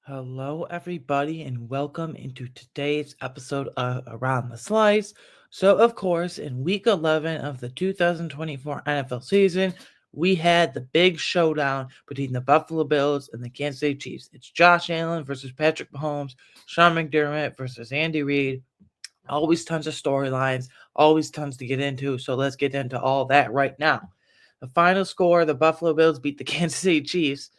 Hello, everybody, and welcome into today's episode of Around the Slice. So, of course, in week 11 of the 2024 NFL season, we had the big showdown between the Buffalo Bills and the Kansas City Chiefs. It's Josh Allen versus Patrick Mahomes, Sean McDermott versus Andy Reid. Always tons of storylines, always tons to get into. So, let's get into all that right now. The final score, the Buffalo Bills beat the Kansas City Chiefs,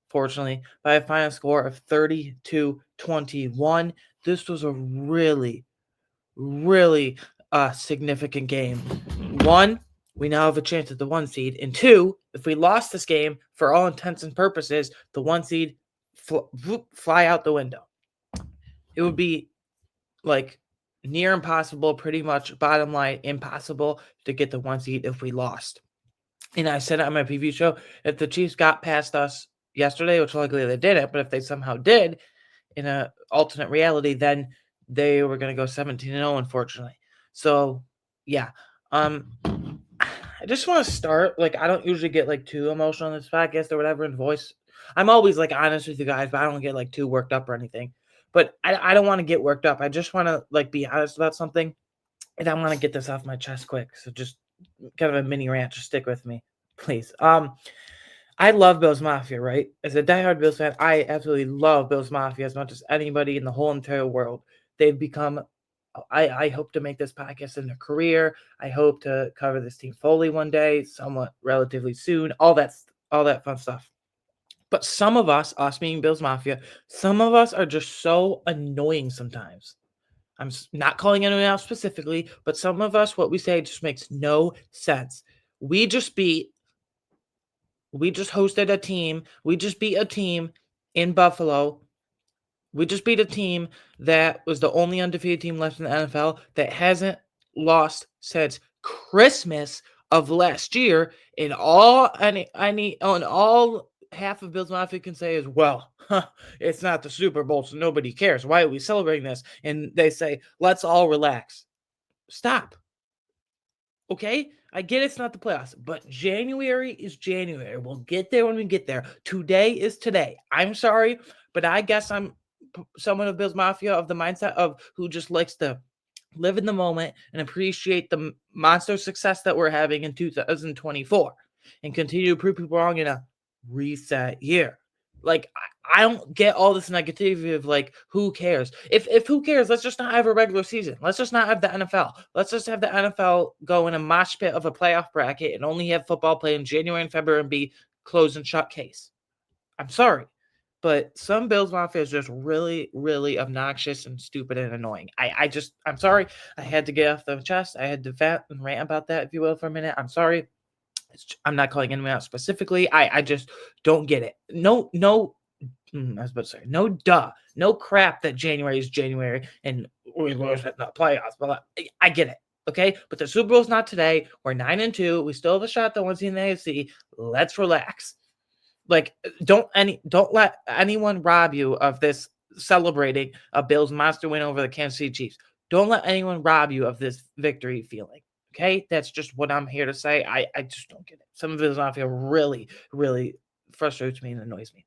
fortunately, by a final score of 32-21. This was a really significant game. One, we now have a chance at the one seed. And two, if we lost this game, for all intents and purposes, the one seed fly out the window. It would be like near impossible, pretty much bottom line impossible to get the one seed if we lost. And I said on my preview show, if the Chiefs got past us yesterday, which likely they didn't, but if they somehow did in a alternate reality, then they were going to go 17-0, unfortunately. So, yeah. I just want to start. I don't usually get too emotional on this podcast or whatever in voice. I'm always honest with you guys, but I don't get too worked up or anything. But I don't want to get worked up. I just want to be honest about something, and I want to get this off my chest quick. So just kind of a mini rant. Just stick with me, please. I love Bills Mafia, right? As a diehard Bills fan, I absolutely love Bills Mafia as much as anybody in the whole entire world. They've become. I hope to make this podcast into a career. I hope to cover this team fully one day, somewhat relatively soon. All that fun stuff. But some of us being Bills Mafia, some of us are just so annoying sometimes. I'm not calling anyone out specifically, but some of us, what we say just makes no sense. We just beat we just hosted a team. We just beat a team in Buffalo. We just beat a team that was the only undefeated team left in the NFL that hasn't lost since Christmas of last year. And all half of Bills Mafia can say is, well, it's not the Super Bowl, so nobody cares. Why are we celebrating this? And they say, let's all relax. Stop. Okay? I get it's not the playoffs, but January is January. We'll get there when we get there. Today is today. I'm sorry, but I guess I'm someone of Bills Mafia of the mindset of who just likes to live in the moment and appreciate the monster success that we're having in 2024 and continue to prove people wrong in a reset year. I don't get all this negativity of who cares. If who cares, let's just not have a regular season. Let's just not have the NFL. Let's just have the NFL go in a mosh pit of a playoff bracket and only have football play in January and February and be closed and shut case. I'm sorry, but some Bills Mafia is just really obnoxious and stupid and annoying. I'm sorry. I had to get off the chest. I had to vent and rant about that, if you will, for a minute. I'm sorry. I'm not calling anyone out specifically. I just don't get it. No, I was about to say, no duh. No crap that January is January and we lose in the playoffs. But I get it. Okay. But the Super Bowl's not today. We're 9-2. We still have a shot at the one seed in the AFC. Let's relax. Don't let anyone rob you of this celebrating a Bills monster win over the Kansas City Chiefs. Don't let anyone rob you of this victory feeling. Okay, that's just what I'm here to say. I just don't get it. Some of it is not feel really frustrates me and annoys me.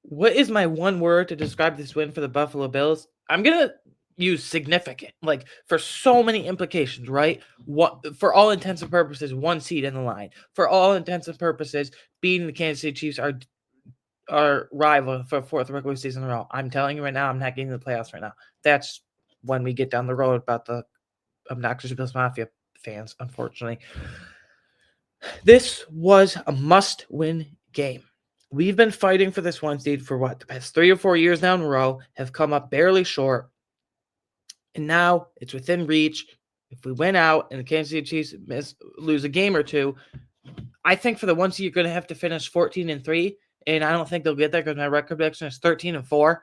What is my one word to describe this win for the Buffalo Bills? I'm gonna use significant, for so many implications, right? What for all intents and purposes, one seed in the line. For all intents and purposes, beating the Kansas City Chiefs are rival for fourth regular season in a row. I'm telling you right now, I'm not getting the playoffs right now. That's when we get down the road about the obnoxious Bills Mafia fans, unfortunately. This was a must-win game. We've been fighting for this one seed for the past 3 or 4 years now in a row, have come up barely short, and now it's within reach. If we win out and the Kansas City Chiefs lose a game or two, I think for the one seed you're going to have to finish 14-3, and I don't think they'll get there because my record prediction is 13-4.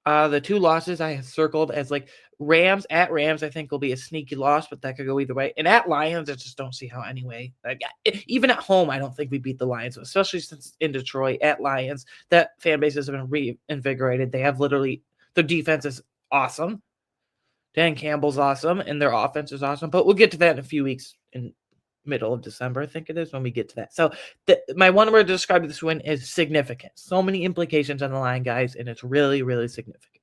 The two losses I have circled as Rams, I think will be a sneaky loss, but that could go either way. And at Lions, I just don't see how anyway. Even at home, I don't think we beat the Lions, especially since in Detroit at Lions, that fan base has been reinvigorated. They have their defense is awesome. Dan Campbell's awesome, and their offense is awesome. But we'll get to that in a few weeks middle of December, I think it is, when we get to that. So my one word to describe this win is significant. So many implications on the line, guys, and it's really, really significant.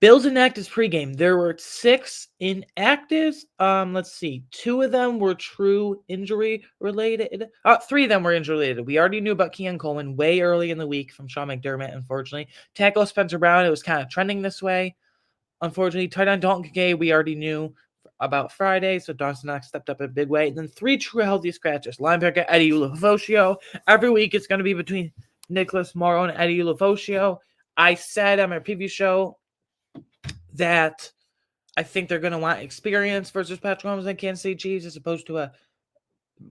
Bills inactives pregame. There were 6 inactives. Let's see. 2 of them were true injury related. 3 of them were injury related. We already knew about Keon Coleman way early in the week from Sean McDermott, unfortunately. Tackle Spencer Brown, it was kind of trending this way. Unfortunately, tight end Dalton Kincaid, we already knew about Friday, so Dawson Knox stepped up in a big way. And then 3 true healthy scratches. Linebacker Eddie Ulofoshio. Every week it's going to be between Nicholas Morrow and Eddie Ulofoshio. I said on my preview show that I think they're going to want experience versus Patrick Mahomes and Kansas City Chiefs as opposed to a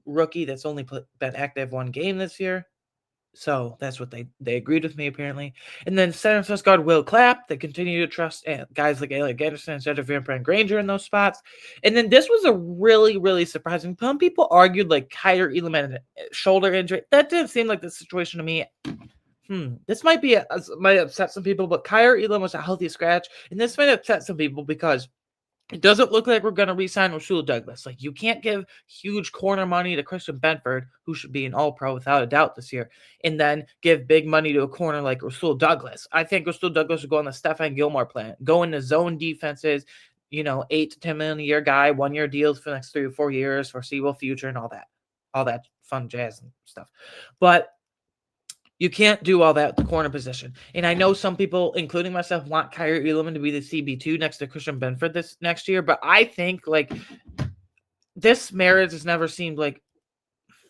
rookie that's only been active 1 game this year. So that's what they agreed with me, apparently. And then San Francisco guard Will Clapp. They continue to trust guys like Alec Anderson instead of Van Granger in those spots. And then this was a really, really surprising. Some people argued like Kaiir Elam had a shoulder injury. That didn't seem like the situation to me. This might upset some people, but Kaiir Elam was a healthy scratch, and this might upset some people because it doesn't look like we're going to re-sign Rasul Douglas. Like, you can't give huge corner money to Christian Benford, who should be an all-pro without a doubt this year, and then give big money to a corner like Rasul Douglas. I think Rasul Douglas would go on the Stephon Gilmore plan, go into zone defenses, $8 to $10 million a year guy, 1-year deals for the next 3 or 4 years, foreseeable future, and all that fun jazz and stuff. But you can't do all that at the corner position. And I know some people, including myself, want Kaiir Elam to be the CB2 next to Christian Benford this next year. But I think, like, this marriage has never seemed like,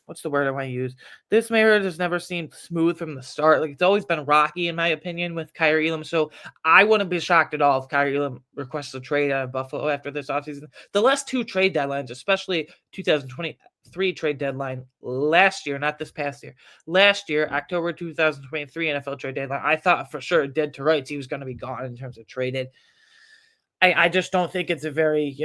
what's the word I want to use? This marriage has never seemed smooth from the start. Like, it's always been rocky, in my opinion, with Kaiir Elam. So I wouldn't be shocked at all if Kaiir Elam requests a trade out of Buffalo after this offseason. The last 2 trade deadlines, especially 2023 trade deadline last year, not this past year. Last year, October 2023 NFL trade deadline, I thought for sure dead to rights he was going to be gone in terms of traded. I just don't think it's a very,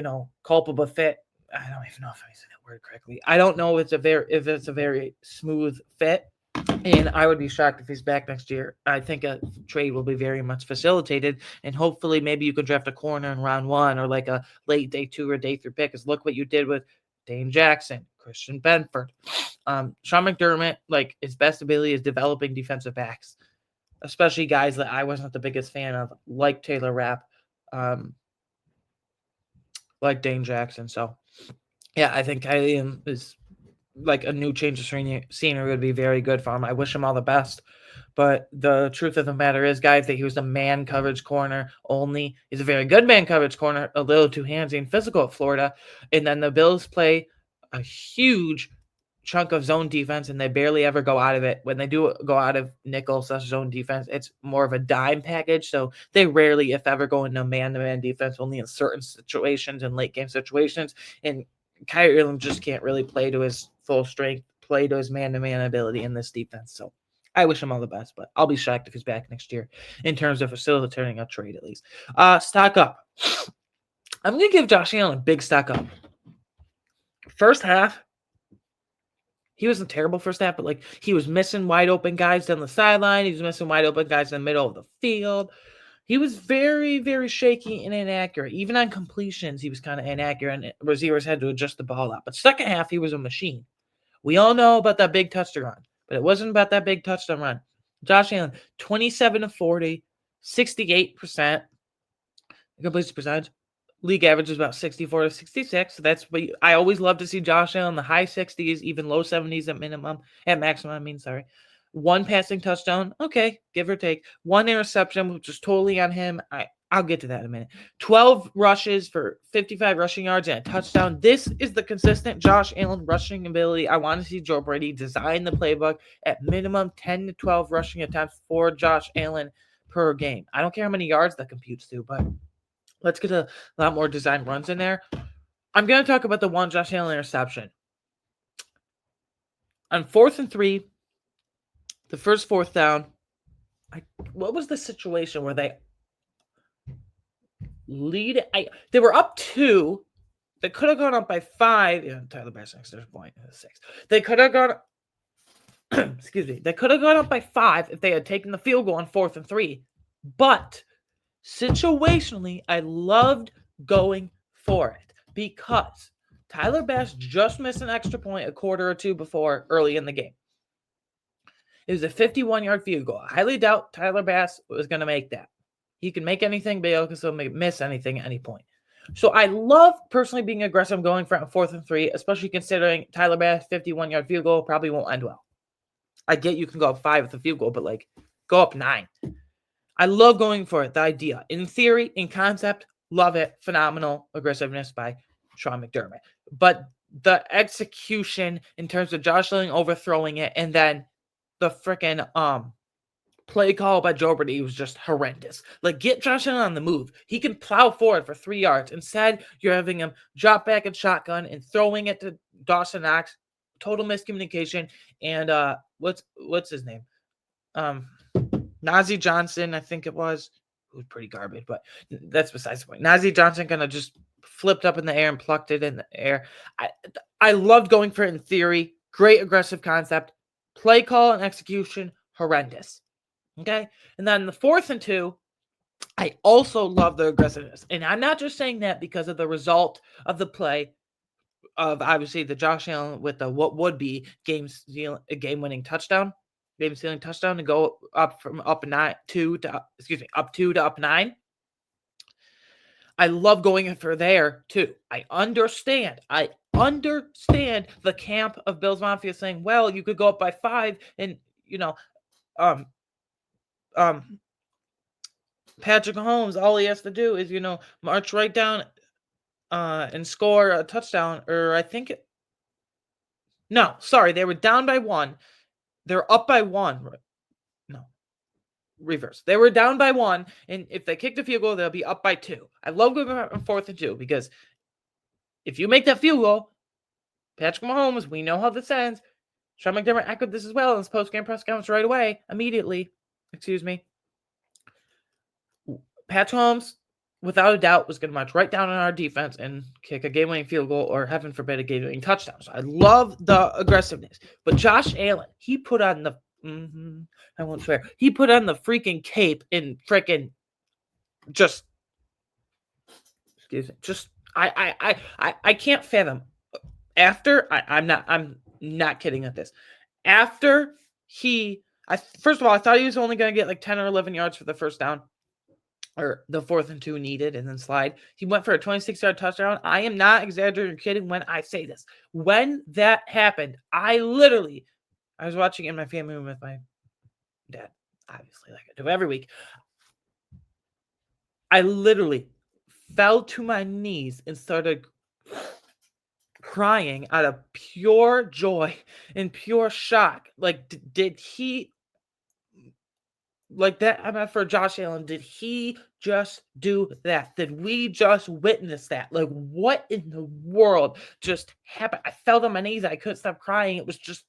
culpable fit. I don't even know if I said that word correctly. I don't know if it's a very smooth fit, and I would be shocked if he's back next year. I think a trade will be very much facilitated, and hopefully maybe you could draft a corner in round 1 or like a late day 2 or day 3 pick. Because look what you did with Dane Jackson, Christian Benford, Sean McDermott. Like, his best ability is developing defensive backs, especially guys that I wasn't the biggest fan of, like Taylor Rapp, like Dane Jackson. So yeah, I think Kaiir is like a new change of scenery would be very good for him. I wish him all the best. But the truth of the matter is, guys, that he was a man coverage corner only. He's a very good man coverage corner, a little too handsy and physical at Florida. And then the Bills play a huge chunk of zone defense, and they barely ever go out of it. When they do go out of nickel / zone defense, it's more of a dime package. So they rarely, if ever, go into man-to-man defense, only in certain situations and late game situations. And Kaiir Elam just can't really play to his full strength, play to his man-to-man ability in this defense. So I wish him all the best, but I'll be shocked if he's back next year in terms of facilitating a trade, at least. Stock up. I'm going to give Josh Allen a big stock up. First half, he wasn't terrible first half, but he was missing wide open guys down the sideline. He was missing wide open guys in the middle of the field. He was very, very shaky and inaccurate. Even on completions, he was kind of inaccurate, and receivers had to adjust the ball out. But second half, he was a machine. We all know about that big touchdown run, but it wasn't about that big touchdown run. Josh Allen, 27 of 40, 68% completion percentage. League average is about 64 to 66. So that's what I always love to see Josh Allen, the high 60s, even low 70s at maximum. 1 passing touchdown. Okay, give or take. 1 interception, which is totally on him. I'll get to that in a minute. 12 rushes for 55 rushing yards and a touchdown. This is the consistent Josh Allen rushing ability. I want to see Joe Brady design the playbook at minimum 10 to 12 rushing attempts for Josh Allen per game. I don't care how many yards that computes to, but let's get a lot more design runs in there. I'm going to talk about the 1 Josh Allen interception. On 4th and 3, the first 4th down, what was the situation where they lead? They were up 2. They could have gone up by 5. Yeah, Tyler Bassing's there's a point. 6. They could have gone. Excuse me. They could have gone up by 5 if they had taken the field goal on 4th and 3. But situationally, I loved going for it because Tyler Bass just missed an extra point a quarter or two before early in the game. It was a 51-yard field goal. I highly doubt Tyler Bass was going to make that. He can make anything, but he also miss anything at any point. So I love personally being aggressive going for a 4th and 3, especially considering Tyler Bass 51-yard field goal probably won't end well. I get you can go up 5 with a field goal, but like go up 9. I love going for it. The idea, in theory, in concept, love it. Phenomenal aggressiveness by Sean McDermott. But the execution in terms of Josh Allen overthrowing it, and then the freaking play call by Joe Brady was just horrendous. Like, get Josh Allen on the move. He can plow forward for 3 yards. Instead, you're having him drop back and shotgun and throwing it to Dawson Knox. Total miscommunication. And what's his name? Najee Johnson, I think it was. It was pretty garbage, but that's besides the point. Najee Johnson kind of just flipped up in the air and plucked it in the air. I loved going for it in theory. Great aggressive concept. Play call and execution, horrendous. Okay? And then the 4th and 2, I also love the aggressiveness. And I'm not just saying that because of the result of the play of obviously the Josh Allen with the what would be game-winning touchdown. Game-sealing touchdown to go up from up 2 to up 9. I love going for there too. I understand the camp of Bills Mafia saying, well, you could go up by 5 and Patrick Mahomes, all he has to do is, march right down and score a touchdown. Or I think they were down by 1. They're up by 1. No. Reverse. They were down by 1, and if they kick the field goal, they'll be up by 2. I love going on 4th and 2 because if you make that field goal, Patrick Mahomes, we know how this ends. Sean McDermott echoed this as well in his post-game press conference right away, immediately. Patrick Mahomes, without a doubt, was going to march right down on our defense and kick a game-winning field goal or, heaven forbid, a game-winning touchdown. So I love the aggressiveness. But Josh Allen, he put on the I won't swear. He put on the freaking cape and freaking I can't fathom. I'm not kidding at this. After first of all, I thought he was only going to get like 10 or 11 yards for the first down, or the 4th and 2 needed, and then slide. He went for a 26-yard touchdown. I am not exaggerating or kidding when I say this. When that happened, I was watching in my family room with my dad, obviously, like I do every week. I literally fell to my knees and started crying out of pure joy and pure shock. Like, did he, like that, I mean, for Josh Allen, did he just do that? Did we just witness that? Like, what in the world just happened? I fell on my knees. I couldn't stop crying. It was just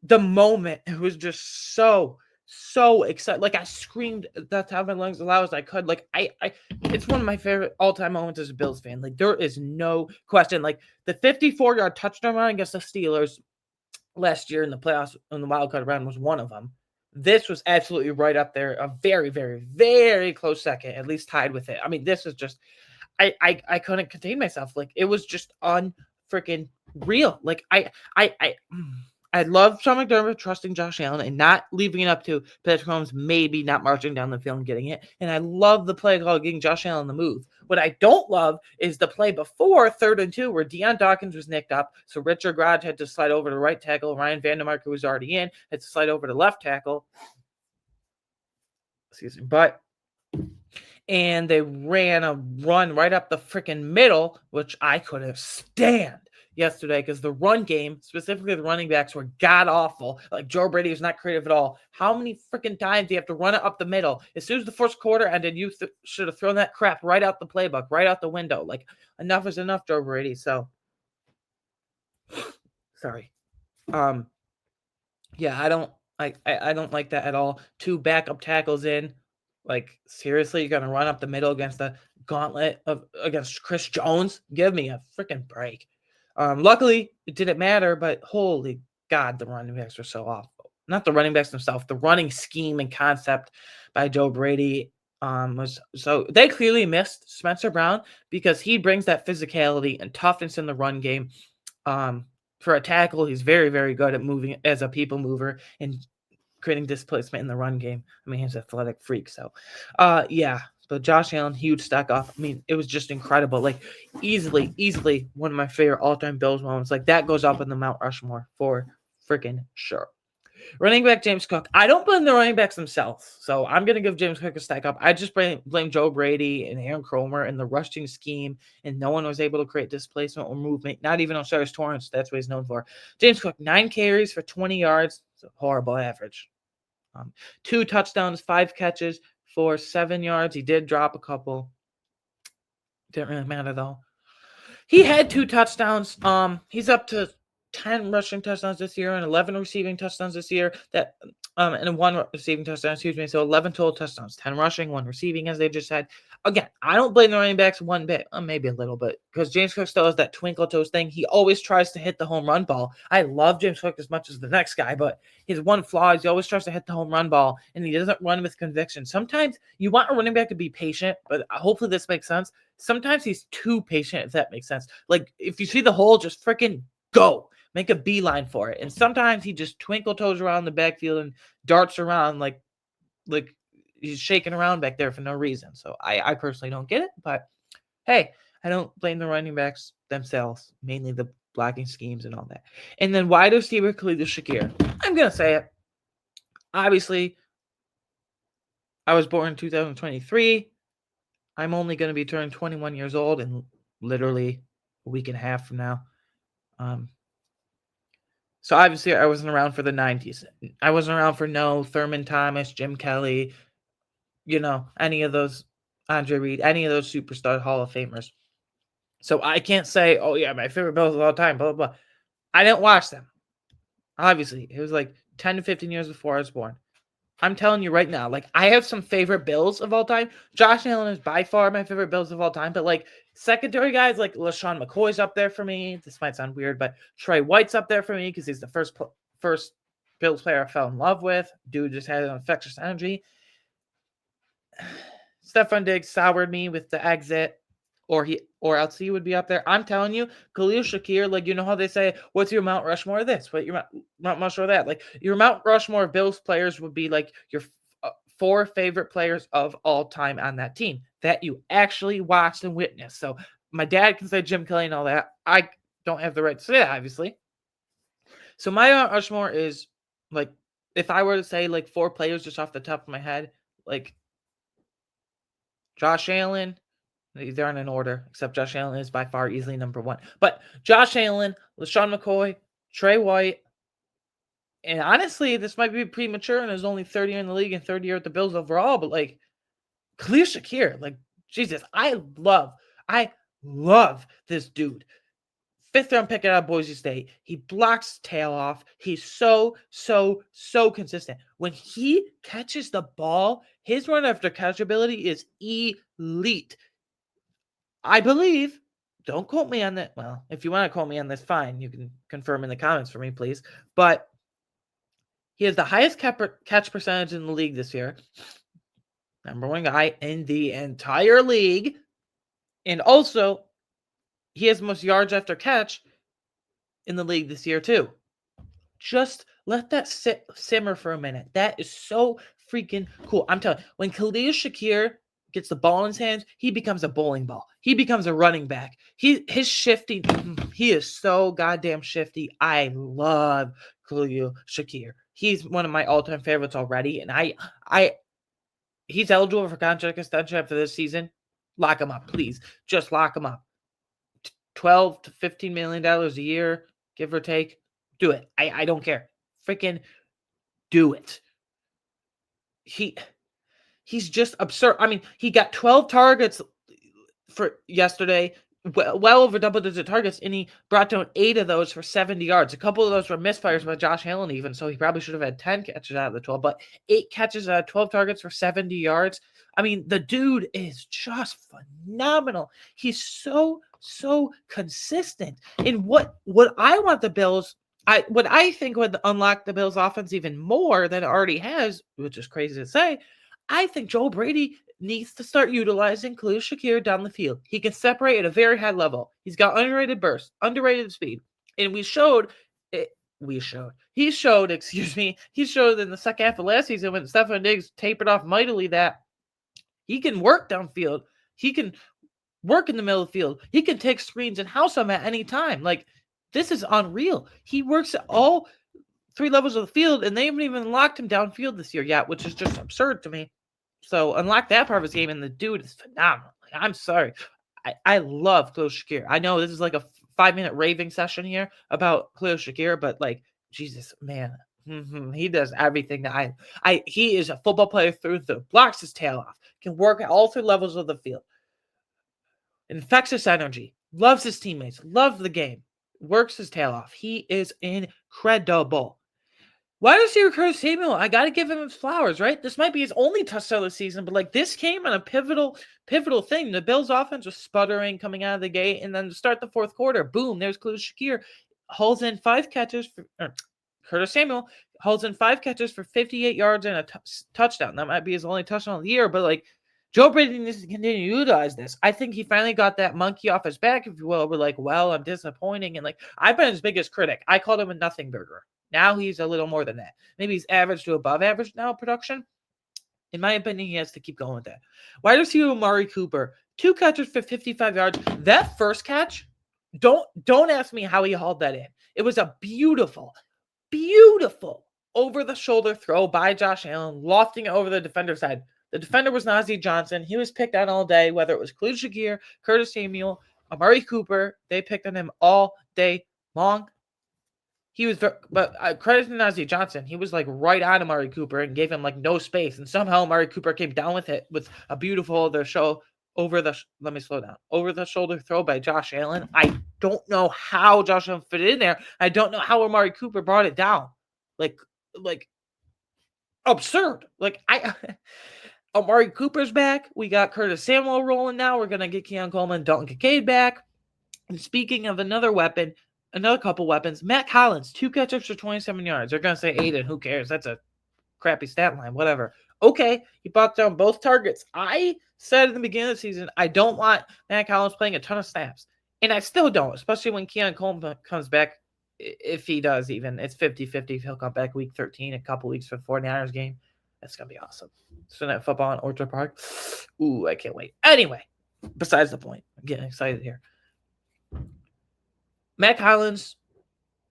the moment. It was just so excited. Like, I screamed at the top of my lungs as loud as I could. Like, it's one of my favorite all-time moments as a Bills fan. Like, there is no question. Like, the 54-yard touchdown run against the Steelers last year in the playoffs in the wild card round was one of them. This was absolutely right up there. A very, very, very close second, at least tied with it. I mean, this was just, I couldn't contain myself. Like, it was just unfreaking real. Like, I love Sean McDermott trusting Josh Allen and not leaving it up to Patrick Mahomes maybe not marching down the field and getting it. And I love the play call getting Josh Allen the move. What I don't love is the play before 3rd and 2 where Deion Dawkins was nicked up. So Richard Grudge had to slide over to right tackle. Ryan Vandermark, who was already in, had to slide over to left tackle. And they ran a run right up the freaking middle, which I couldn't stand yesterday because the run game, specifically the running backs, were god-awful. Like, Joe Brady was not creative at all. How many freaking times do you have to run it up the middle? As soon as the first quarter ended, you should have thrown that crap right out the playbook, right out the window. Like, enough is enough, Joe Brady. So, sorry. Yeah, I don't like that at all. 2 backup tackles in. Like, seriously, you're going to run up the middle against the gauntlet against Chris Jones? Give me a freaking break. Luckily, it didn't matter, but holy God, the running backs were so awful. Not the running backs themselves, the running scheme and concept by Joe Brady. So they clearly missed Spencer Brown because he brings that physicality and toughness in the run game. For a tackle, he's very, very good at moving as a people mover and creating displacement in the run game. I mean, he's an athletic freak. So, yeah. But Josh Allen, huge stack off. I mean, it was just incredible. Like, easily one of my favorite all-time Bills moments. Like, that goes up in the Mount Rushmore for freaking sure. Running back James Cook. I don't blame the running backs themselves, so I'm going to give James Cook a stack up. I just blame Joe Brady and Aaron Cromer and the rushing scheme, and no one was able to create displacement or movement, not even O'Cyrus Torrence. That's what he's known for. James Cook, 9 carries for 20 yards. It's a horrible average. 2 touchdowns, 5 catches for 7 yards. He did drop a couple. Didn't really matter, though. He had 2 touchdowns. He's up to 10 rushing touchdowns this year and 11 receiving touchdowns this year. And 1 receiving touchdown, So 11 total touchdowns, 10 rushing, 1 receiving, as they just said. Again, I don't blame the running backs one bit, maybe a little bit, because James Cook still has that twinkle toes thing. He always tries to hit the home run ball. I love James Cook as much as the next guy, but his one flaw is he always tries to hit the home run ball, and he doesn't run with conviction. Sometimes you want a running back to be patient, but hopefully this makes sense. Sometimes he's too patient, if that makes sense. Like, if you see the hole, just freaking go. Make a beeline for it. And sometimes he just twinkle toes around the backfield and darts around like he's shaking around back there for no reason. So I personally don't get it. But hey, I don't blame the running backs themselves, mainly the blocking schemes and all that. And then wide receiver Khalil Shakir. I'm going to say it. Obviously, I was born in 2023. I'm only going to be turning 21 years old in literally a week and a half from now. So obviously I wasn't around for the 90s. I wasn't around for no Thurman Thomas, Jim Kelly, any of those, Andre Reed, any of those superstar Hall of Famers. So I can't say, oh yeah, my favorite Bills of all time, blah, blah, blah. I didn't watch them. Obviously, it was like 10 to 15 years before I was born. I'm telling you right now, like, I have some favorite Bills of all time. Josh Allen is by far my favorite Bills of all time, but like secondary guys like LaShawn McCoy's up there for me. This might sound weird, but Trey White's up there for me because he's the first Bills player I fell in love with. Dude just had an infectious energy. Stefon Diggs soured me with the exit, or else he would be up there. I'm telling you, Khalil Shakir, like, you know how they say, what's your Mount Rushmore of this? What your Mount Rushmore of that? Like, your Mount Rushmore of Bills players would be like your 4 favorite players of all time on that team that you actually watched and witnessed. So my dad can say Jim Kelly and all that. I don't have the right to say that, obviously. So my Mount Rushmore is, like, if I were to say, like, 4 players just off the top of my head, like, Josh Allen, they're in an order, except Josh Allen is by far easily number 1. But Josh Allen, LaShawn McCoy, Trey White, and honestly, this might be premature and is only 30 in the league and 30 year at the Bills overall, but like Khalil Shakir, like, Jesus, I love this dude. 5th round pick out of Boise State. He blocks tail off. He's so consistent. When he catches the ball, his run after catch ability is elite. I believe, don't quote me on that. Well, if you want to quote me on this, fine. You can confirm in the comments for me, please. But he has the highest catch percentage in the league this year. Number 1 guy in the entire league. And also, he has the most yards after catch in the league this year, too. Just let that simmer for a minute. That is so freaking cool. I'm telling you, when Khalil Shakir gets the ball in his hands, he becomes a bowling ball. He becomes a running back. His shifty, he is so goddamn shifty. I love Khalil Shakir. He's one of my all-time favorites already, and he's eligible for contract extension after this season. Lock him up, please. Just lock him up. $12 to $15 million a year, give or take. Do it. I don't care. Freaking do it. He's just absurd. I mean, he got 12 targets for yesterday, well over double-digit targets, and he brought down 8 of those for 70 yards. A couple of those were misfires by Josh Allen even, so he probably should have had 10 catches out of the 12, but 8 catches out of 12 targets for 70 yards. I mean, the dude is just phenomenal. He's so consistent. And what I want the Bills, what I think would unlock the Bills offense even more than it already has, which is crazy to say, I think Joe Brady needs to start utilizing Khalil Shakir down the field. He can separate at a very high level. He's got underrated burst, underrated speed. And he showed in the second half of last season when Stefon Diggs tapered off mightily that he can work downfield. He can work in the middle of the field. He can take screens and house them at any time. Like, this is unreal. He works at all three levels of the field, and they haven't even locked him downfield this year yet, which is just absurd to me. So unlock that part of his game, and the dude is phenomenal. Like, I'm sorry. I love Khalil Shakir. I know this is like a 5-minute raving session here about Khalil Shakir, but like, Jesus, man. He does everything that he is a football player through the blocks his tail off, can work at all three levels of the field. Infectious energy, loves his teammates, loves the game, works his tail off. He is incredible. Wide receiver Curtis Samuel, I got to give him his flowers, right? This might be his only touchdown this season, but like, this came on a pivotal thing. The Bills' offense was sputtering coming out of the gate, and then to start the fourth quarter, boom, there's Khalil Shakir, hauls in 5 catches for Curtis Samuel hauls in 5 catches for 58 yards and a touchdown. That might be his only touchdown of the year, but like, Joe Brady needs to continue to utilize this. I think he finally got that monkey off his back, if you will. We're like, well, I'm disappointing. And like, I've been his biggest critic. I called him a nothing burger. Now he's a little more than that. Maybe he's average to above average now production. In my opinion, he has to keep going with that. Wide receiver Amari Cooper, 2 catches for 55 yards. That first catch, don't ask me how he hauled that in. It was a beautiful over-the-shoulder throw by Josh Allen, lofting it over the defender's side. The defender was Najee Johnson. He was picked on all day, whether it was Khalil Shakir, Curtis Samuel, Amari Cooper. They picked on him all day long. He was, but credit to Najee Johnson. He was like right on Amari Cooper and gave him like no space. And somehow Amari Cooper came down with it with a beautiful over the shoulder throw by Josh Allen. I don't know how Josh Allen fit in there. I don't know how Amari Cooper brought it down. Like absurd. Like, Amari Cooper's back. We got Curtis Samuel rolling now. We're going to get Keon Coleman, Dalton Kincaid back. And speaking of another couple weapons, Matt Collins, 2 catches for 27 yards. They're going to say Aiden. Who cares? That's a crappy stat line. Whatever. Okay, he brought down both targets. I said in the beginning of the season, I don't want Matt Collins playing a ton of snaps. And I still don't, especially when Keon Coleman comes back. If he does even. It's 50-50 if he'll come back week 13, a couple weeks for the 49ers game. That's going to be awesome. Sunday Night Football in Orchard Park. Ooh, I can't wait. Anyway, besides the point. I'm getting excited here. Matt Collins,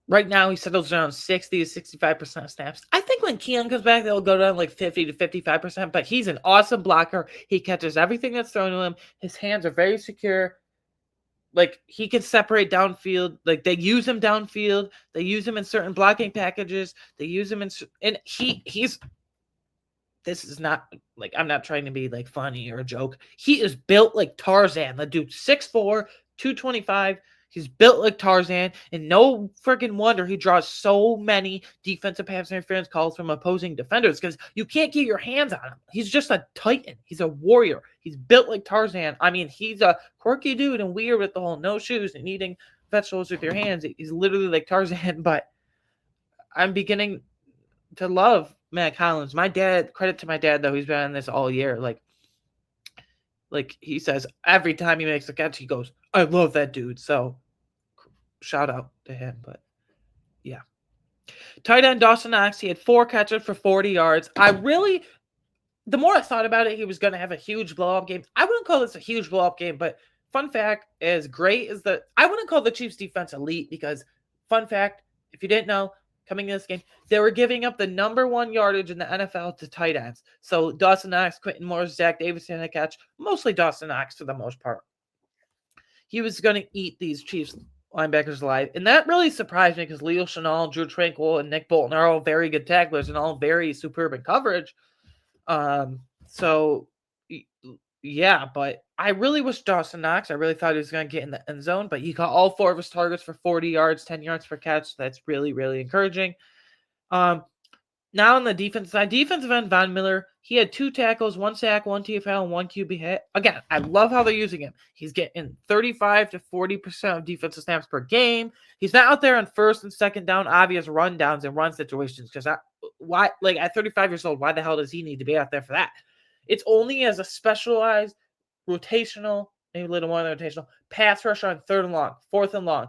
right now, he settles around 60 to 65% of snaps. I think when Keon comes back, they'll go down like 50 to 55%, but he's an awesome blocker. He catches everything that's thrown to him. His hands are very secure. Like, he can separate downfield. Like, they use him downfield. They use him in certain blocking packages. They use him and he's this is not, like, I'm not trying to be, like, funny or a joke. He is built like Tarzan. The dude, 6'4", 225. He's built like Tarzan, and no freaking wonder he draws so many defensive pass interference calls from opposing defenders because you can't get your hands on him. He's just a titan. He's a warrior. He's built like Tarzan. I mean, he's a quirky dude and weird with the whole no shoes and eating vegetables with your hands. He's literally like Tarzan, but I'm beginning to love Matt Collins. Credit to my dad, though. He's been on this all year. Like he says, every time he makes a catch, he goes, I love that dude. So shout out to him. But yeah. Tight end Dawson Knox, he had 4 catches for 40 yards. The more I thought about it, he was going to have a huge blow-up game. I wouldn't call this a huge blow-up game, but fun fact, as great as I wouldn't call the Chiefs defense elite because, fun fact, if you didn't know, coming in this game, they were giving up the number 1 yardage in the NFL to tight ends. So Dawson Knox, Quentin Morris, Zach Davis in a catch, mostly Dawson Knox for the most part. He was going to eat these Chiefs linebackers alive. And that really surprised me because Leo Chenal, Drew Tranquill, and Nick Bolton are all very good tacklers and all very superb in coverage. So, yeah, but I really wish Dawson Knox, I really thought he was going to get in the end zone, but he caught all 4 of his targets for 40 yards, 10 yards per catch. That's really, really encouraging. Now on the defense side, defensive end Von Miller, he had 2 tackles, 1 sack, 1 TFL, and 1 QB hit. Again, I love how they're using him. He's getting 35 to 40% of defensive snaps per game. He's not out there on first and second down, obvious run downs and run situations. Because at 35 years old, why the hell does he need to be out there for that? It's only as a specialized rotational, maybe a little more than rotational, pass rusher on 3rd and long, 4th and long.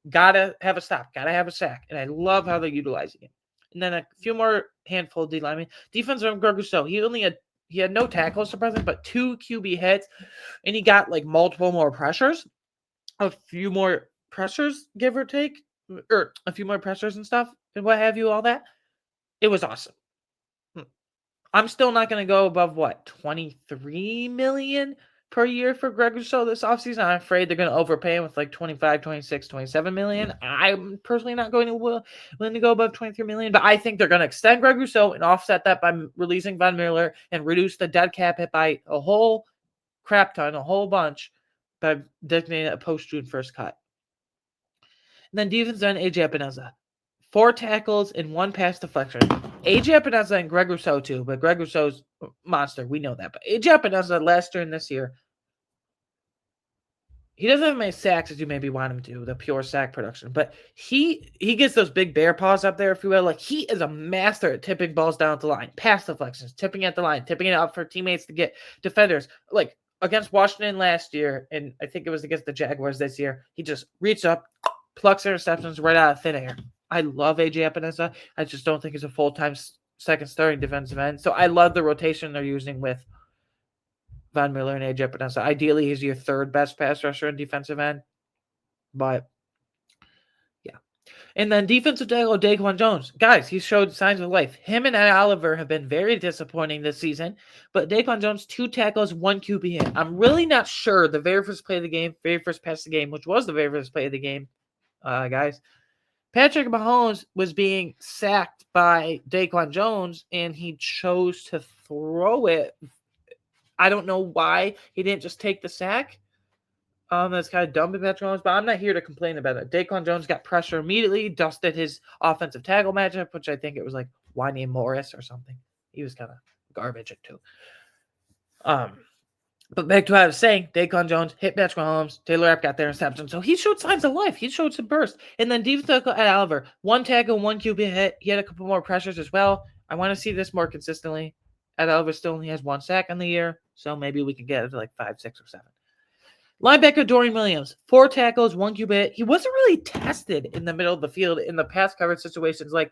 Gotta have a stop, gotta have a sack. And I love how they're utilizing it. And then a few more handful of D linemen. Defense from Greg Rousseau. He had no tackles to present, but 2 QB hits, and he got like multiple more pressures, a few more pressures, give or take, or a few more pressures and stuff, and what have you, all that. It was awesome. I'm still not going to go above what, 23 million per year for Greg Rousseau this offseason. I'm afraid they're going to overpay him with like 25, 26, 27 million. I'm personally not going to willing to go above 23 million, but I think they're going to extend Greg Rousseau and offset that by releasing Von Miller and reduce the dead cap hit by a whole crap ton, a whole bunch, by designating a post-June 1st cut. And then defense end, AJ Epineza. 4 tackles and 1 pass deflection. AJ Epineza and Greg Rousseau too, but Greg Rousseau's monster. We know that. But AJ Epineza last year and this year, he doesn't have as many sacks as you maybe want him to, the pure sack production. But he gets those big bear paws up there, if you will. Like, he is a master at tipping balls down at the line. Pass deflections, tipping at the line, tipping it up for teammates to get defenders. Like, against Washington last year, and I think it was against the Jaguars this year, he just reached up, plucks interceptions right out of thin air. I love AJ Epineza. I just don't think he's a full-time second starting defensive end. So I love the rotation they're using with Von Miller and AJ Epineza. Ideally, he's your 3rd best pass rusher and defensive end. But, yeah. And then defensive tackle Daquan Jones. Guys, he showed signs of life. Him and Ed Oliver have been very disappointing this season. But Daquan Jones, 2 tackles, 1 QB hit. I'm really not sure the very first play of the game, very first pass of the game, which was the very first play of the game, guys. Patrick Mahomes was being sacked by Daquan Jones, and he chose to throw it. I don't know why he didn't just take the sack. That's kind of dumb by Patrick Mahomes, but I'm not here to complain about it. Daquan Jones got pressure immediately, dusted his offensive tackle matchup, which I think it was like Wanya Morris or something. He was kind of garbage at too. But back to what I was saying, Daquan Jones hit Patrick Mahomes. Taylor Rapp got their interception. So he showed signs of life. He showed some burst. And then defensive tackle Ed Oliver, 1 tackle, 1 QB hit. He had a couple more pressures as well. I want to see this more consistently. Ed Oliver still only has 1 sack in the year, so maybe we can get it to like 5, 6, or 7. Linebacker Dorian Williams, 4 tackles, 1 QB hit. He wasn't really tested in the middle of the field in the pass coverage situations. Like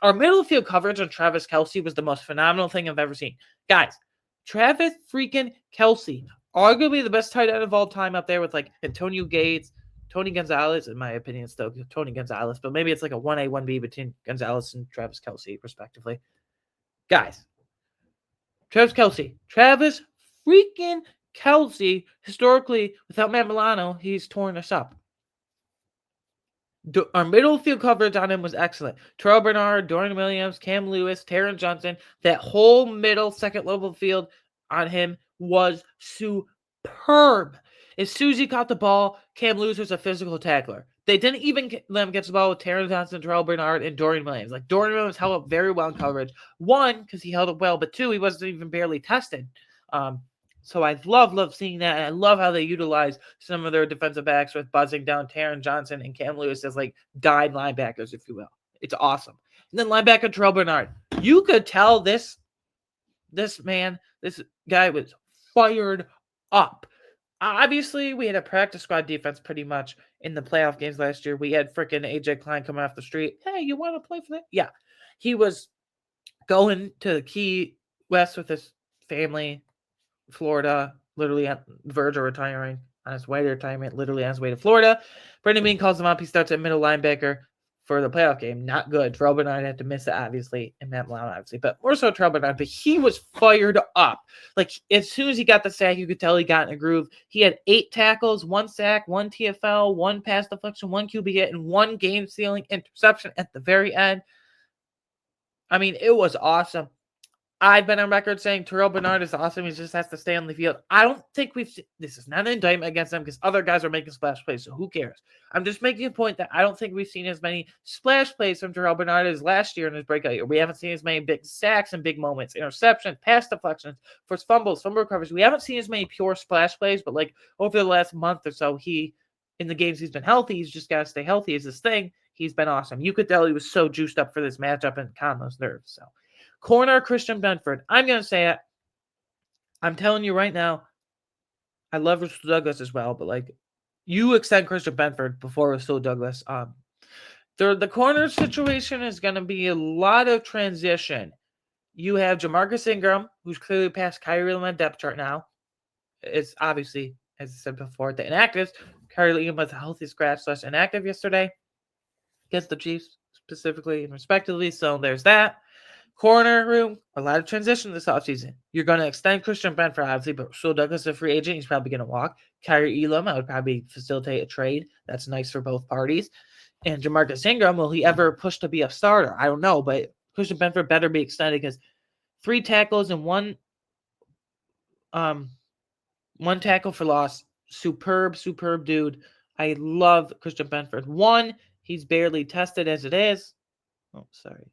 our middle of the field coverage on Travis Kelce was the most phenomenal thing I've ever seen. Guys, Travis freaking Kelce, arguably the best tight end of all time up there with like Antonio Gates, Tony Gonzalez, in my opinion, it's still Tony Gonzalez, but maybe it's like a 1A, 1B between Gonzalez and Travis Kelce, respectively. Guys, Travis freaking Kelce, historically, without Matt Milano, he's torn us up. Our middle field coverage on him was excellent. Terrell Bernard, Dorian Williams, Cam Lewis, Taron Johnson, that whole middle second level field on him was superb. As soon as he caught the ball, Cam Lewis was a physical tackler. They didn't even let him get the ball with Taron Johnson, Terrell Bernard, and Dorian Williams. Like, Dorian Williams held up very well in coverage. 1, because he held up well, but 2, he wasn't even barely tested. So I love seeing that, and I love how they utilize some of their defensive backs with buzzing down Taron Johnson and Cam Lewis as like guide linebackers, if you will. It's awesome. And then linebacker Terrell Bernard. You could tell this guy was fired up. Obviously, we had a practice squad defense pretty much in the playoff games last year. We had freaking AJ Klein coming off the street. Hey, you want to play for that? Yeah. He was going to Key West with his family, Florida, literally on the verge of retiring, on his way to retirement, literally on his way to Florida. Brendan Bean calls him up. He starts at middle linebacker for the playoff game. Not good. Terrell Bernard had to miss it, obviously, and Matt Milano, obviously, but more so Terrell Bernard. But he was fired up. Like, as soon as he got the sack, you could tell he got in a groove. He had 8 tackles, 1 sack, 1 TFL, 1 pass deflection, 1 QB hit, and 1 game-sealing interception at the very end. I mean, it was awesome. I've been on record saying Terrell Bernard is awesome. He just has to stay on the field. I don't think we've seen, this is not an indictment against them because other guys are making splash plays, so who cares? I'm just making a point that I don't think we've seen as many splash plays from Terrell Bernard as last year in his breakout year. We haven't seen as many big sacks and big moments, interceptions, pass deflections, forced fumbles, fumble recoveries. We haven't seen as many pure splash plays, but like over the last month or so, in the games he's been healthy, he's just got to stay healthy is his thing. He's been awesome. You could tell he was so juiced up for this matchup and calm those nerves. So, corner Christian Benford. I'm going to say it. I'm telling you right now, I love Rasul Douglas as well, but like you extend Christian Benford before Rasul Douglas. The corner situation is going to be a lot of transition. You have Jamarcus Ingram, who's clearly past Kyrie on the depth chart now. It's obviously, as I said before, the inactives. Kyrie Ingram was a healthy scratch / inactive yesterday against the Chiefs specifically and respectively. So there's that. Corner room, a lot of transition this offseason. You're going to extend Christian Benford, obviously, but Rasul Douglas is a free agent. He's probably going to walk. Kyrie Elam, I would probably facilitate a trade. That's nice for both parties. And Jamarcus Ingram, will he ever push to be a starter? I don't know, but Christian Benford better be extended because 3 tackles and one tackle for loss. Superb dude. I love Christian Benford. 1, he's barely tested as it is. Oh, sorry.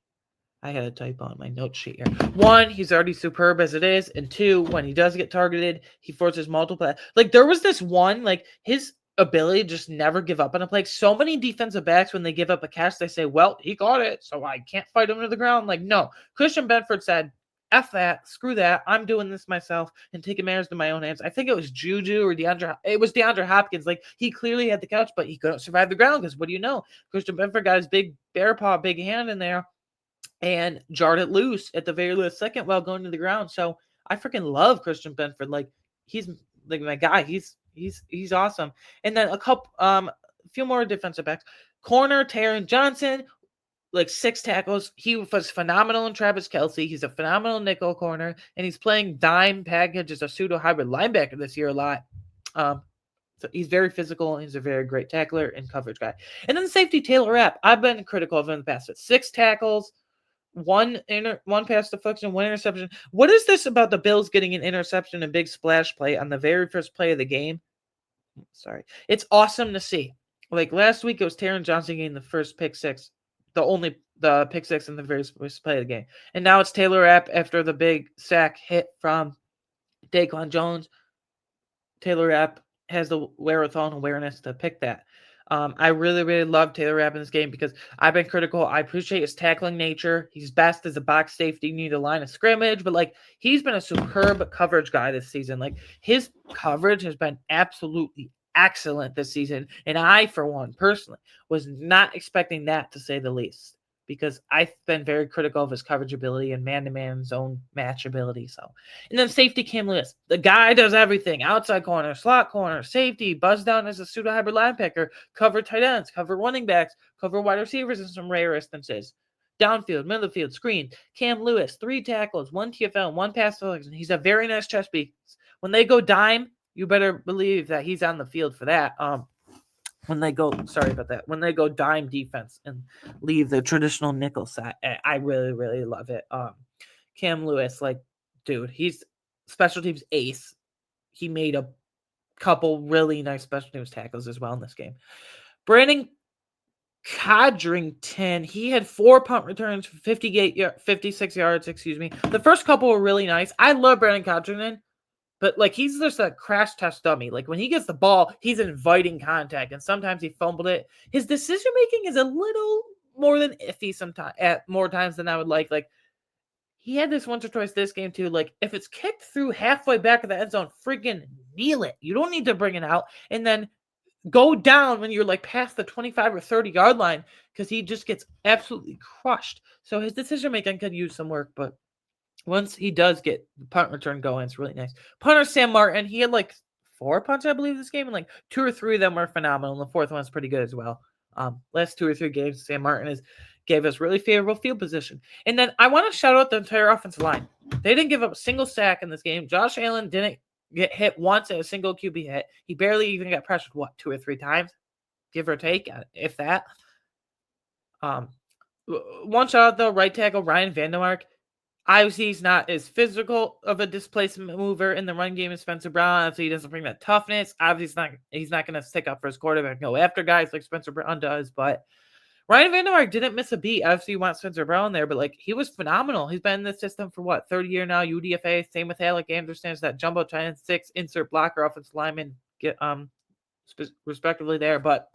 I had a typo on my note sheet here. 1, he's already superb as it is. And 2, when he does get targeted, he forces multiple. Like, there was this one, like, his ability to just never give up on a play. So many defensive backs, when they give up a catch, they say, well, he got it, so I can't fight him to the ground. Like, no. Christian Benford said, F that, screw that, I'm doing this myself and taking matters into my own hands. I think it was Juju or DeAndre Hopkins. Like, he clearly had the catch, but he couldn't survive the ground because what do you know? Christian Benford got his big bear paw, big hand in there and jarred it loose at the very last second while going to the ground. So I freaking love Christian Benford. Like, he's like my guy. He's awesome. And then a few more defensive backs. Corner Taron Johnson, like 6 tackles. He was phenomenal in Travis Kelce. He's a phenomenal nickel corner, and he's playing dime package as a pseudo hybrid linebacker this year a lot. So he's very physical. And he's a very great tackler and coverage guy. And then safety Taylor Rapp. I've been critical of him in the past. 6 tackles, one pass deflection, 1 interception. What is this about the Bills getting an interception and big splash play on the very first play of the game? Sorry. It's awesome to see. Like last week, it was Taron Johnson getting the first pick six, the pick six in the very first play of the game. And now it's Taylor Rapp after the big sack hit from Daquan Jones. Taylor Rapp has the wherewithal and awareness to pick that. I really love Taylor Rapp in this game because I've been critical. I appreciate his tackling nature. He's best as a box safety near the line of scrimmage, but like he's been a superb coverage guy this season. Like his coverage has been absolutely excellent this season, and I, for one, personally, was not expecting that to say the least. Because I've been very critical of his coverage ability and man-to-man zone match ability. So, and then safety Cam Lewis. The guy does everything. Outside corner, slot corner, safety, buzz down as a pseudo-hybrid linebacker, cover tight ends, cover running backs, cover wide receivers in some rare instances. Downfield, middle of the field, screen. Cam Lewis, 3 tackles, 1 TFL, 1 pass deflection. He's a very nice chest piece. When they go dime, you better believe that he's on the field for that. When they go dime defense and leave the traditional nickel set, I really love it. Cam Lewis, like, dude, he's special teams ace. He made a couple really nice special teams tackles as well in this game. Brandon Codrington, he had 4 punt returns for 56 yards, The first couple were really nice. I love Brandon Codrington. But, like, he's just a crash test dummy. Like, when he gets the ball, he's inviting contact, and sometimes he fumbled it. His decision-making is a little more than iffy sometimes, at more times than I would like. Like, he had this once or twice this game, too. Like, if it's kicked through halfway back of the end zone, freaking kneel it. You don't need to bring it out. And then go down when you're, like, past the 25 or 30-yard line because he just gets absolutely crushed. So his decision-making could use some work, but once he does get the punt return going, it's really nice. Punter Sam Martin, he had like 4 punts, I believe, this game, and like 2 or 3 of them were phenomenal. And the 4th one's pretty good as well. Last 2 or 3 games, Sam Martin gave us really favorable field position. And then I want to shout out the entire offensive line. They didn't give up a single sack in this game. Josh Allen didn't get hit once at a single QB hit. He barely even got pressured, 2 or 3 times, give or take, if that. One shout out though, right tackle Ryan Vandermark. Obviously, he's not as physical of a displacement mover in the run game as Spencer Brown. Obviously, he doesn't bring that toughness. Obviously, he's not going to stick up for his quarterback and go after guys like Spencer Brown does. But Ryan Vandermark didn't miss a beat. Obviously, you want Spencer Brown there, but like he was phenomenal. He's been in the system for 30 years now. UDFA. Same with Alec Anderson as that jumbo tight end 6 insert blocker offensive lineman, respectively there. But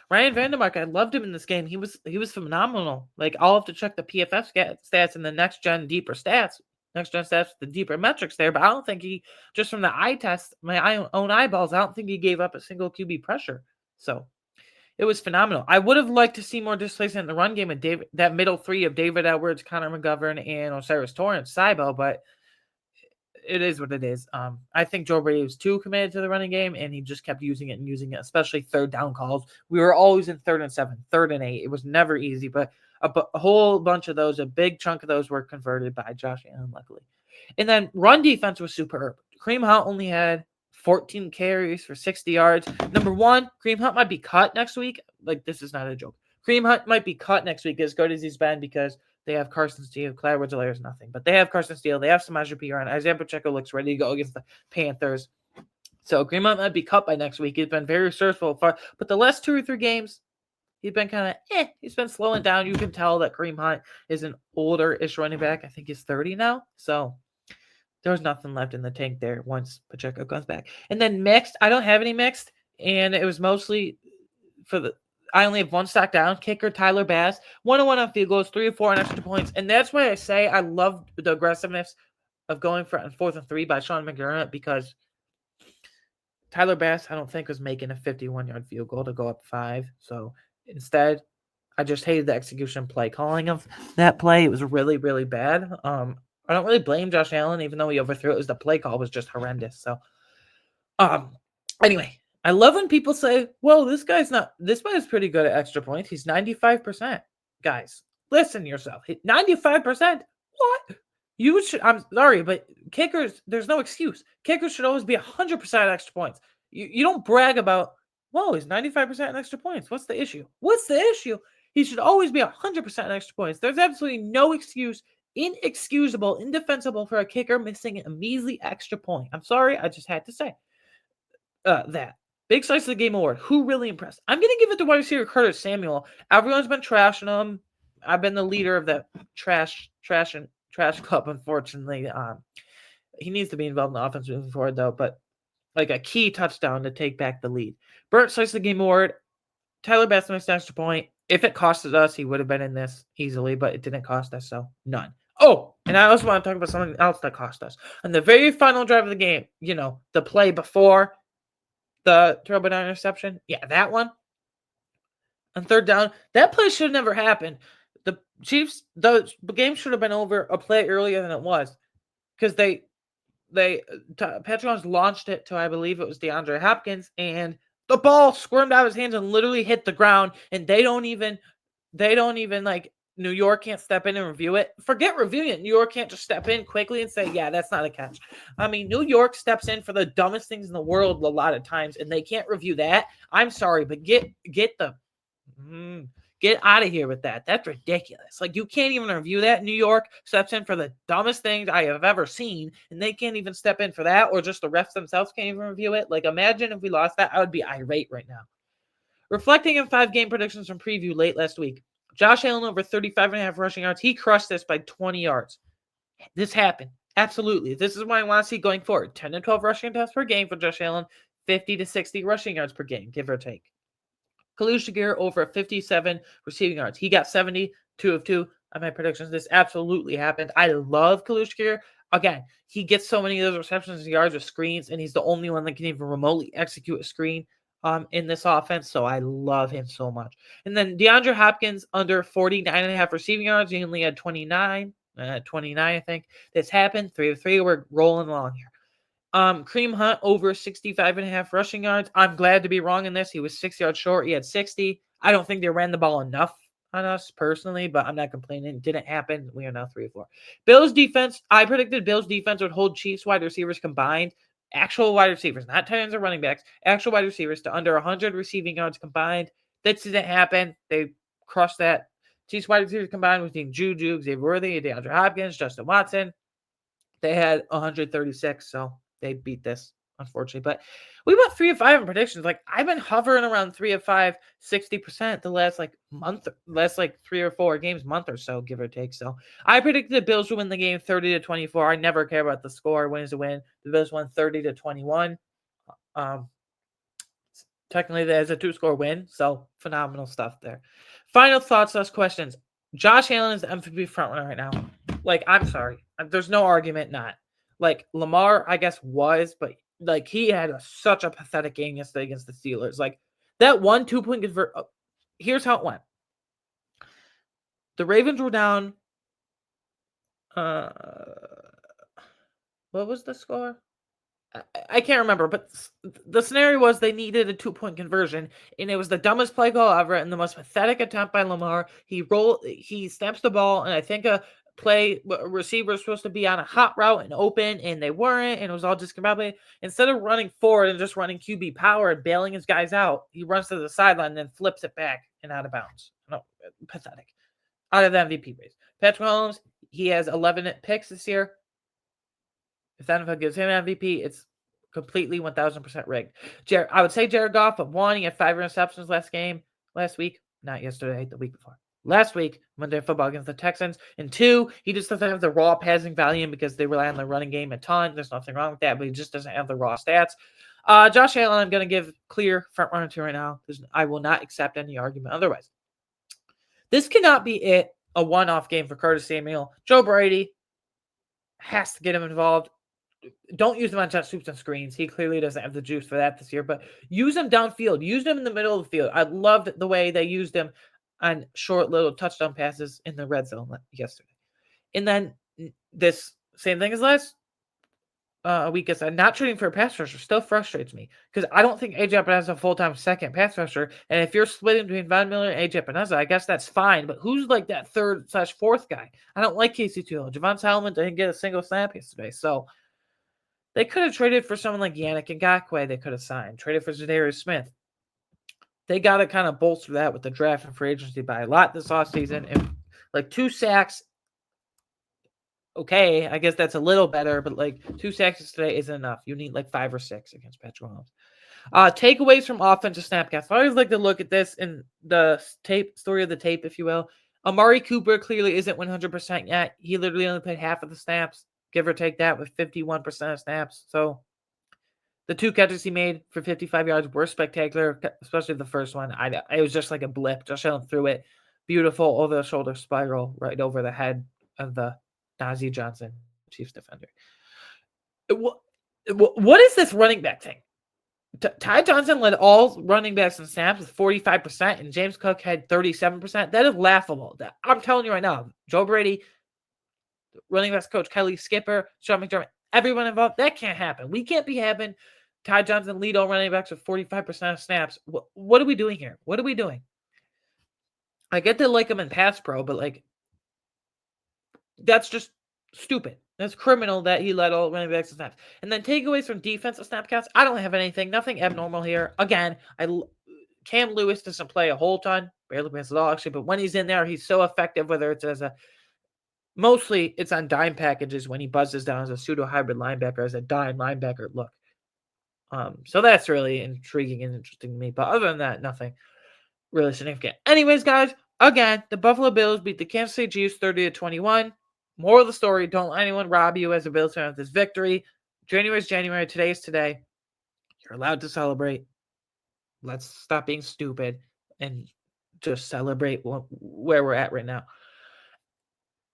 Ryan Vandermark, I loved him in this game. He was phenomenal. Like, I'll have to check the PFF stats and the next gen deeper stats next gen stats, the deeper metrics there, but I don't think he, just from the eye test, my own eyeballs, I don't think he gave up a single QB pressure. So it was phenomenal. I would have liked to see more displacement in the run game of that middle three of David Edwards, Connor McGovern, and Osiris Torrance, Cybo, but it is what it is. I think Joe Brady was too committed to the running game, and he just kept using it, especially third down calls. We were always in 3rd and 7, 3rd and 8. It was never easy, but a whole bunch of those, a big chunk of those were converted by Josh Allen, luckily. And then run defense was superb. Kareem Hunt only had 14 carries for 60 yards. Number one, Kareem Hunt might be cut next week. Like, this is not a joke. Kareem Hunt might be cut next week as good as he's been because they have Carson Steele. Clyde Edwards-Helaire is nothing. But they have Carson Steele. They have Samaje Perine. Isaiah Pacheco looks ready to go against the Panthers. So Kareem Hunt might be cut by next week. He's been very resourceful. But the last 2 or 3 games, he's been kind of He's been slowing down. You can tell that Kareem Hunt is an older-ish running back. I think he's 30 now. So there's nothing left in the tank there once Pacheco comes back. And then mixed, I don't have any mixed. And it was mostly I only have 1 stock down. Kicker, Tyler Bass. 1-1 on field goals, 3 or 4 on extra points. And that's why I say I love the aggressiveness of going for 4th and 3 by Sean McDermott, because Tyler Bass, I don't think, was making a 51-yard field goal to go up 5. So instead, I just hated the execution play calling of that play. It was really, really bad. I don't really blame Josh Allen, even though he overthrew it. The play call was just horrendous. So, anyway, I love when people say, well, this guy's pretty good at extra points. He's 95%. Guys, listen to yourself. 95%? What? I'm sorry, but kickers, there's no excuse. Kickers should always be 100% at extra points. You don't brag about, whoa, he's 95% at extra points. What's the issue? He should always be 100% at extra points. There's absolutely no excuse, inexcusable, indefensible for a kicker missing a measly extra point. I'm sorry, I just had to say that. Big Slice of the Game Award. Who really impressed? I'm going to give it to wide receiver Curtis Samuel. Everyone's been trashing him. I've been the leader of that trash club, unfortunately. He needs to be involved in the offense moving forward, though, but like a key touchdown to take back the lead. Burt Slice of the Game Award. Tyler Bass missed an extra point. If it costed us, he would have been in this easily, but it didn't cost us, so none. Oh, and I also want to talk about something else that cost us. On the very final drive of the game, the play before the turbo down interception. Yeah, that one. On 3rd down, that play should have never happened. The Chiefs, the game should have been over a play earlier than it was, because Patrick Mahomes launched it to, I believe it was DeAndre Hopkins, and the ball squirmed out of his hands and literally hit the ground, and they don't even like, New York can't step in and review it. Forget reviewing it. New York can't just step in quickly and say, yeah, that's not a catch. I mean, New York steps in for the dumbest things in the world a lot of times, and they can't review that. I'm sorry, but get out of here with that. That's ridiculous. Like, you can't even review that. New York steps in for the dumbest things I have ever seen, and they can't even step in for that, or just the refs themselves can't even review it. Like, imagine if we lost that. I would be irate right now. Reflecting on 5 game predictions from preview late last week, Josh Allen over 35.5 rushing yards. He crushed this by 20 yards. This happened. Absolutely. This is what I want to see going forward. 10 to 12 rushing attempts per game for Josh Allen. 50 to 60 rushing yards per game, give or take. Khalil Shakir over 57 receiving yards. He got 70, 2 of 2 on my predictions. This absolutely happened. I love Khalil Shakir. Again, he gets so many of those receptions and yards with screens, and he's the only one that can even remotely execute a screen in this offense, so I love him so much. And then DeAndre Hopkins under 49.5 receiving yards. He only had 29, I think. This happened. 3 of 3. We're rolling along here. Kareem Hunt over 65.5 rushing yards. I'm glad to be wrong in this. He was 6 yards short. He had 60. I don't think they ran the ball enough on us personally, but I'm not complaining. It didn't happen. We are now 3 of 4. Bills defense. I predicted Bills defense would hold Chiefs wide receivers combined. Actual wide receivers, not tight ends or running backs, actual wide receivers to under 100 receiving yards combined. That didn't happen. They crushed that. Chiefs wide receivers combined between Juju, Xavier Worthy, DeAndre Hopkins, Justin Watson. They had 136, so they beat this, unfortunately. But we went 3 of 5 in predictions. Like, I've been hovering around 3 of 5, 60% the last month, 3 or 4 games, month or so, give or take. So I predicted the Bills would win the game 30-24. I never care about the score. Win is a win. The Bills won 30-21. Technically, there's a 2-score win. So phenomenal stuff there. Final thoughts, last questions. Josh Allen is the MVP frontrunner right now. Like, I'm sorry. There's no argument not. Like, Lamar, I guess, was, but like he had such a pathetic game yesterday against the Steelers. Like that 1 2-point convert. Here's how it went. The Ravens were down. Uh, what was the score? I can't remember, but the scenario was they needed a 2-point conversion, and it was the dumbest play call ever and the most pathetic attempt by Lamar. He snaps the ball, and I think a receiver was supposed to be on a hot route and open, and they weren't, and it was all discombobulated. Instead of running forward and just running QB power and bailing his guys out, he runs to the sideline and then flips it back and out of bounds. No, pathetic. Out of the MVP race. Patrick Mahomes, he has 11 picks this year. If the NFL gives him MVP, it's completely 1,000% rigged. I would say Jared Goff, but 1, he had 5 interceptions last week, not yesterday, the week before. Last week, Monday Football against the Texans. And 2, he just doesn't have the raw passing volume because they rely on the running game a ton. There's nothing wrong with that, but he just doesn't have the raw stats. Josh Allen, I'm going to give clear front runner to right now. I will not accept any argument otherwise. This cannot be a one-off game for Curtis Samuel. Joe Brady has to get him involved. Don't use him on jet sweeps and screens. He clearly doesn't have the juice for that this year, but use him downfield. Use him in the middle of the field. I loved the way they used him on short little touchdown passes in the red zone yesterday. And then this same thing as last week, I said, not trading for a pass rusher still frustrates me because I don't think AJ Epineza is a full-time second pass rusher. And if you're splitting between Von Miller and AJ Epineza, I guess that's fine. But who's like that 3rd/4th guy? I don't like Casey Toohill. Javon Salmon didn't get a single snap yesterday, so they could have traded for someone like Yannick Ngakoue. They could have signed. Traded for Zadarius Smith. They got to kind of bolster that with the draft and free agency by a lot this offseason. And like 2 sacks, okay, I guess that's a little better, but like 2 sacks today isn't enough. You need like 5 or 6 against Patrick Mahomes. Takeaways from offensive snapcasts. I always like to look at this in the story of the tape, if you will. Amari Cooper clearly isn't 100% yet. He literally only played half of the snaps, give or take that, with 51% of snaps. So the 2 catches he made for 55 yards were spectacular, especially the first one. It was just like a blip. Josh Allen threw it. Beautiful over-the-shoulder spiral right over the head of the Najee Johnson, Chiefs defender. What is this running back thing? Ty Johnson led all running backs in snaps with 45%, and James Cook had 37%. That is laughable. I'm telling you right now, Joe Brady, running backs coach Kelly Skipper, Sean McDermott, everyone involved, that can't happen. We can't be having Ty Johnson lead all running backs with 45% of snaps. What are we doing here? What are we doing? I get to like him in pass pro, but like that's just stupid. That's criminal that he led all running backs in snaps. And then takeaways from defensive snap counts. I don't have anything. Nothing abnormal here. Again, Cam Lewis doesn't play a whole ton. Barely plays at all, actually. But when he's in there, he's so effective, whether it's mostly it's on dime packages when he buzzes down as a pseudo-hybrid linebacker, as a dime linebacker look. So that's really intriguing and interesting to me. But other than that, nothing really significant. Anyways, guys, again, the Buffalo Bills beat the Kansas City Chiefs 30-21. Moral of the story, don't let anyone rob you as a Bills fan of this victory. January is January. Today is today. You're allowed to celebrate. Let's stop being stupid and just celebrate where we're at right now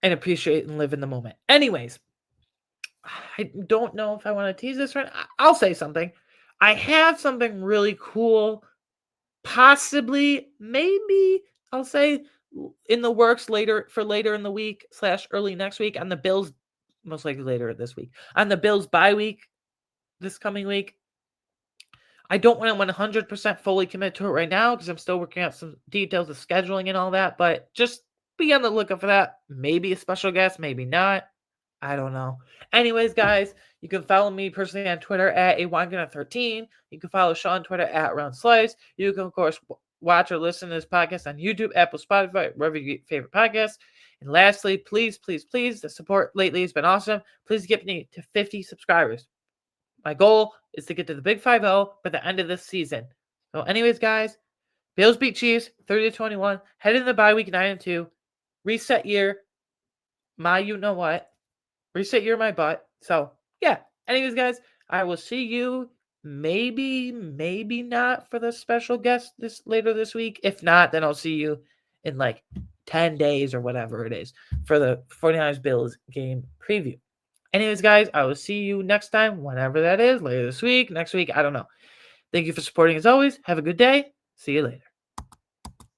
and appreciate and live in the moment. Anyways, I don't know if I want to tease this right now. I'll say something. I have something really cool, possibly, maybe, I'll say in the works later in the week / early next week on the Bills, most likely later this week, on the Bills bye week this coming week. I don't want to 100% fully commit to it right now because I'm still working out some details of scheduling and all that, but just be on the lookout for that. Maybe a special guest, maybe not. I don't know. Anyways, guys, you can follow me personally on Twitter at aWagner13. You can follow Sean on Twitter at RoundSlice. You can, of course, watch or listen to this podcast on YouTube, Apple, Spotify, wherever you get your favorite podcasts. And lastly, please, please, please, the support lately has been awesome. Please get me to 50 subscribers. My goal is to get to the Big 5-0 by the end of this season. So anyways, guys, Bills beat Chiefs 30-21. Head in the bye week 9-2. Reset year. You know what? Reset year my butt. So, yeah. Anyways, guys, I will see you maybe not for the special guest later this week. If not, then I'll see you in like 10 days or whatever it is for the 49ers Bills game preview. Anyways, guys, I will see you next time, whenever that is, later this week, next week, I don't know. Thank you for supporting as always. Have a good day. See you later.